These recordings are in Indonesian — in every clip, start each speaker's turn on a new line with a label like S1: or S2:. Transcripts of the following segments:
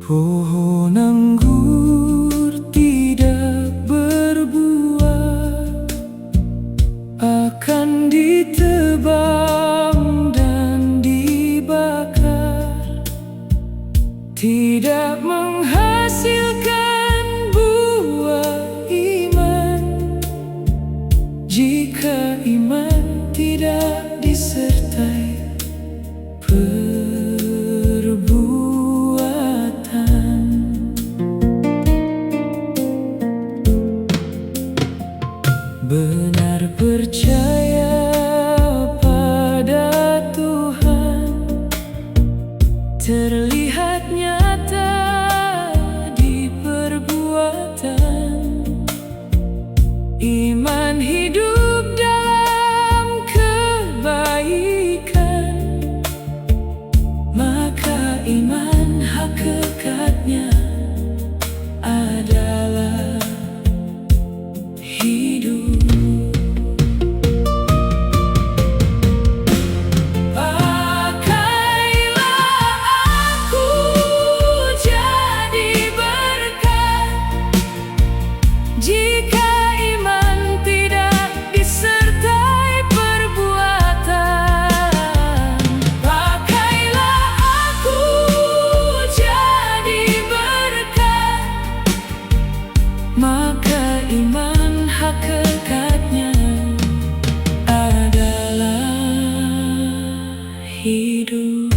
S1: Pohon anggur tidak berbuah, akan ditebang dan dibakar, tidak menghasilkan buah iman jika iman tidak disertai benar percaya pada Tuhan, terlihat nyata di perbuatan. Iman hidup dalam kebaikan, maka iman hakikatnya adalah hidup. Jika iman tidak disertai perbuatan, pakailah aku jadi berkat, maka iman hakikatnya adalah hidup.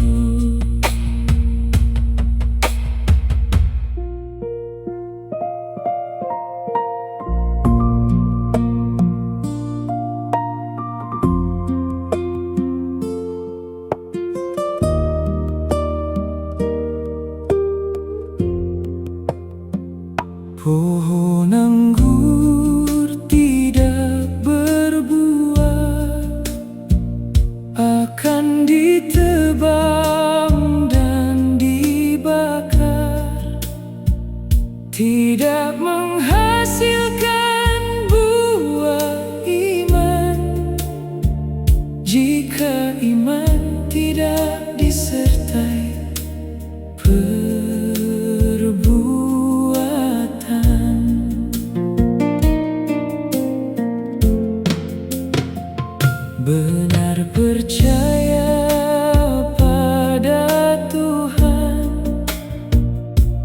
S1: Pohon anggur tidak berbuah, akan ditebang dan dibakar, tidak menghasilkan buah iman jika iman tidak disertai benar percaya pada Tuhan,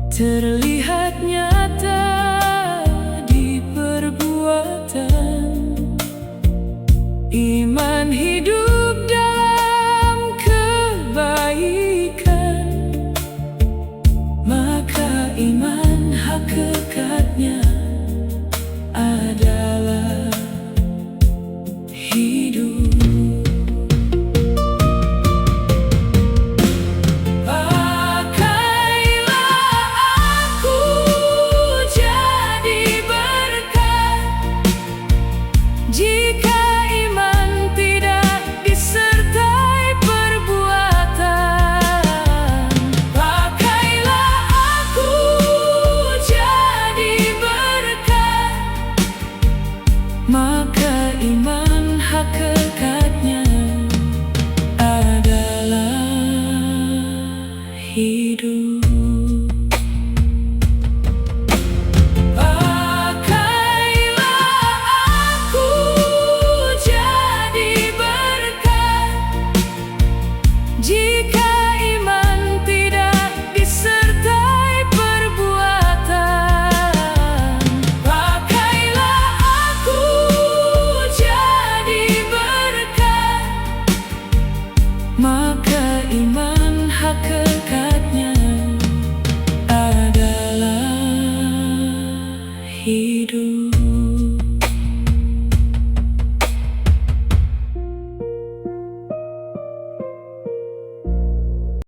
S1: terlihat nyata di perbuatan. Iman hidup dalam kebaikan, maka iman hakikatnya adalah hidup. Jika iman tidak disertai perbuatan, pakailah aku jadi berkat, maka iman hakikatnya adalah hidup.